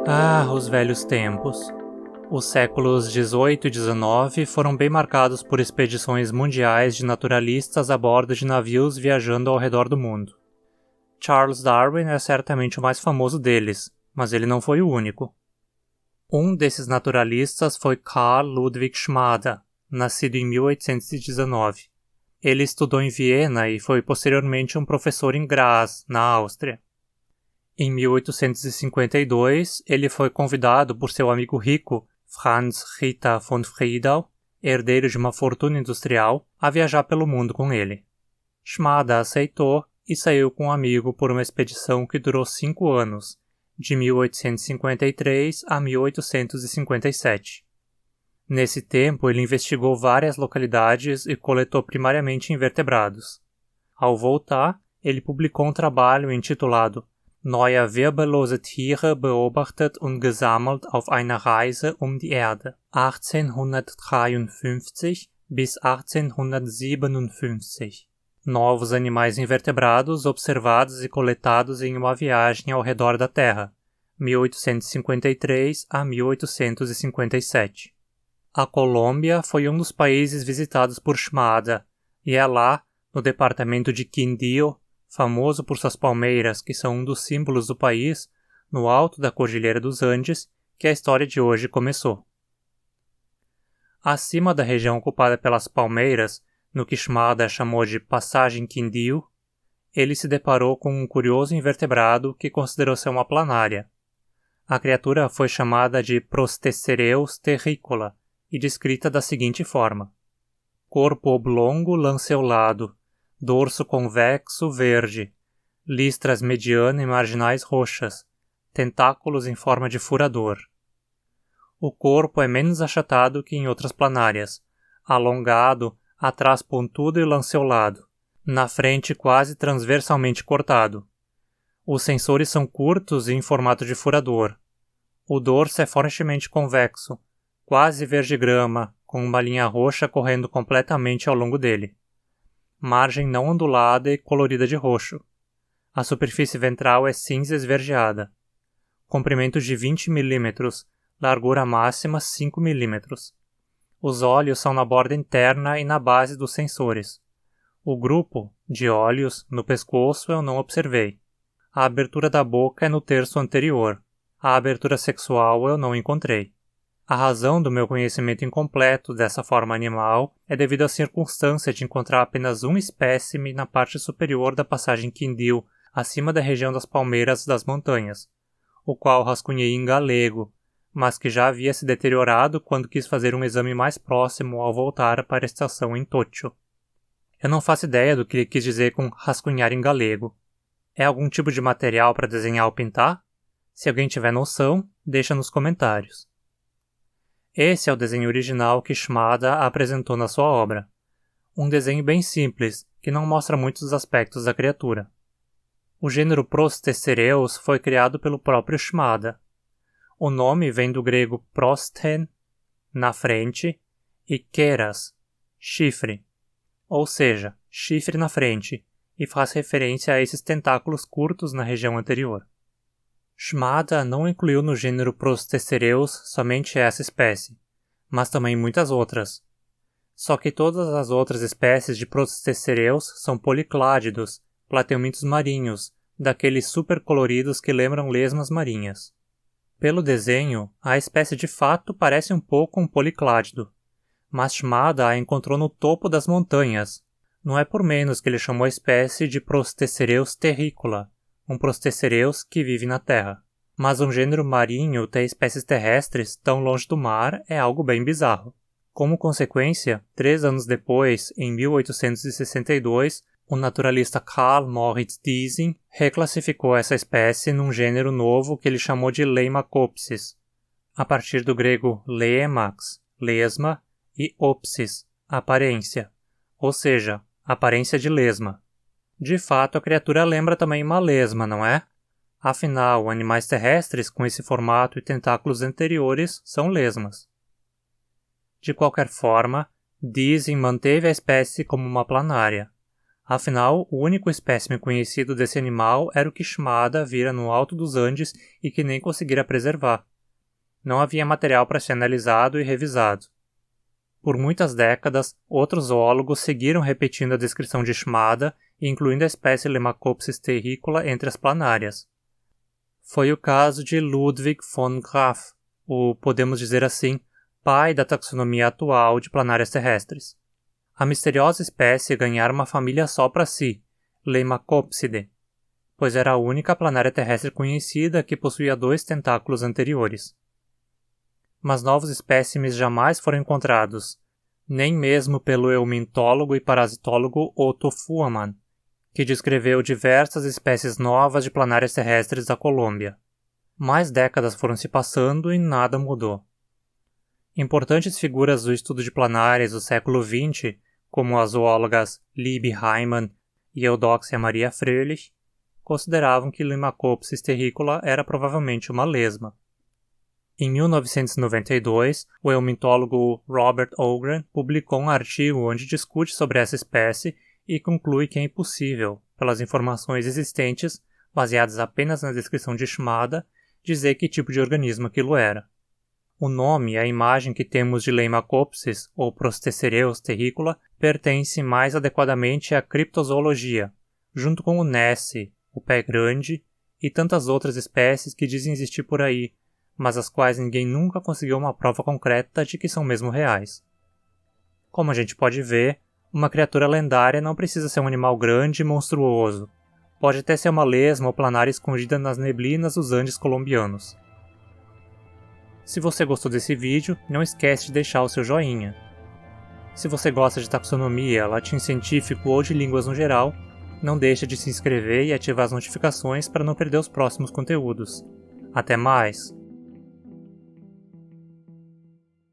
Ah, os velhos tempos. Os séculos XVIII e XIX foram bem marcados por expedições mundiais de naturalistas a bordo de navios viajando ao redor do mundo. Charles Darwin é certamente o mais famoso deles, mas ele não foi o único. Um desses naturalistas foi Carl Ludwig Schmader, nascido em 1819. Ele estudou em Viena e foi posteriormente um professor em Graz, na Áustria. Em 1852, ele foi convidado por seu amigo rico, Franz Ritter von Friedel, herdeiro de uma fortuna industrial, a viajar pelo mundo com ele. Schmader aceitou e saiu com um amigo por uma expedição que durou 5 anos, de 1853 a 1857. Nesse tempo, ele investigou várias localidades e coletou primariamente invertebrados. Ao voltar, ele publicou um trabalho intitulado Neue wirbellose Tiere beobachtet und gesammelt auf einer Reise um die Erde, 1853 bis 1857. Novos animais invertebrados observados e coletados em uma viagem ao redor da Terra, 1853 a 1857. A Colômbia foi um dos países visitados por Schmader, e é lá, no departamento de Quindío, famoso por suas palmeiras, que são um dos símbolos do país, no alto da Cordilheira dos Andes, que a história de hoje começou. Acima da região ocupada pelas palmeiras, no que Schmader chamou de Passagem Quindío, ele se deparou com um curioso invertebrado que considerou ser uma planária. A criatura foi chamada de Prostecereus terricola e descrita da seguinte forma: corpo oblongo lanceolado, dorso convexo verde, listras mediana e marginais roxas, tentáculos em forma de furador. O corpo é menos achatado que em outras planárias, alongado, atrás pontudo e lanceolado, na frente quase transversalmente cortado. Os sensores são curtos e em formato de furador. O dorso é fortemente convexo, quase verde-grama, com uma linha roxa correndo completamente ao longo dele. Margem não ondulada e colorida de roxo. A superfície ventral é cinza esverdeada. Comprimento de 20 mm, largura máxima 5 mm. Os olhos são na borda interna e na base dos sensores. O grupo de olhos no pescoço eu não observei. A abertura da boca é no terço anterior. A abertura sexual eu não encontrei. A razão do meu conhecimento incompleto dessa forma animal é devido à circunstância de encontrar apenas um espécime na parte superior da passagem Quindío, acima da região das palmeiras das montanhas, o qual rascunhei em galego, mas que já havia se deteriorado quando quis fazer um exame mais próximo ao voltar para a estação em Tóquio. Eu não faço ideia do que ele quis dizer com rascunhar em galego. É algum tipo de material para desenhar ou pintar? Se alguém tiver noção, deixa nos comentários. Esse é o desenho original que Schmader apresentou na sua obra. Um desenho bem simples, que não mostra muitos aspectos da criatura. O gênero Prostecereus foi criado pelo próprio Schmader. O nome vem do grego prosten, na frente, e keras, chifre, ou seja, chifre na frente, e faz referência a esses tentáculos curtos na região anterior. Schmader não incluiu no gênero Prostecereus somente essa espécie, mas também muitas outras. Só que todas as outras espécies de Prostecereus são policládidos, plateumintos marinhos, daqueles supercoloridos que lembram lesmas marinhas. Pelo desenho, a espécie de fato parece um pouco um policládido, mas Schmader a encontrou no topo das montanhas. Não é por menos que ele chamou a espécie de Prostecereus terricola, um Prostecereus que vive na terra. Mas um gênero marinho ter espécies terrestres tão longe do mar é algo bem bizarro. Como consequência, 3 anos depois, em 1862, o naturalista Carl Moritz Diessen reclassificou essa espécie num gênero novo que ele chamou de Leimacopsis, a partir do grego leimax, lesma, e opsis, aparência, ou seja, aparência de lesma. De fato, a criatura lembra também uma lesma, não é? Afinal, animais terrestres com esse formato e tentáculos anteriores são lesmas. De qualquer forma, Diessen manteve a espécie como uma planária. Afinal, o único espécime conhecido desse animal era o que Shimada vira no alto dos Andes e que nem conseguira preservar. Não havia material para ser analisado e revisado. Por muitas décadas, outros zoólogos seguiram repetindo a descrição de Shimada, incluindo a espécie Lemacopsis terricola entre as planárias. Foi o caso de Ludwig von Graf, o, podemos dizer assim, pai da taxonomia atual de planárias terrestres. A misteriosa espécie ganhara uma família só para si, Lemacopsidae, pois era a única planária terrestre conhecida que possuía 2 tentáculos anteriores. Mas novos espécimes jamais foram encontrados, nem mesmo pelo eumintólogo e parasitólogo Otto Fuhrmann, que descreveu diversas espécies novas de planárias terrestres da Colômbia. Mais décadas foram se passando e nada mudou. Importantes figuras do estudo de planárias do século XX, como as zoólogas Libbe Hyman e Eudoxia Maria Fröhlich, consideravam que Lemacopsis terricola era provavelmente uma lesma. Em 1992, o eumintólogo Robert Ogren publicou um artigo onde discute sobre essa espécie e conclui que é impossível, pelas informações existentes, baseadas apenas na descrição de Shimada, dizer que tipo de organismo aquilo era. O nome e a imagem que temos de Lemacopsis, ou Prostecereus terricola, pertence mais adequadamente à criptozoologia, junto com o Nessie, o pé grande, e tantas outras espécies que dizem existir por aí, mas as quais ninguém nunca conseguiu uma prova concreta de que são mesmo reais. Como a gente pode ver, uma criatura lendária não precisa ser um animal grande e monstruoso. Pode até ser uma lesma ou planária escondida nas neblinas dos Andes colombianos. Se você gostou desse vídeo, não esquece de deixar o seu joinha. Se você gosta de taxonomia, latim científico ou de línguas no geral, não deixe de se inscrever e ativar as notificações para não perder os próximos conteúdos. Até mais!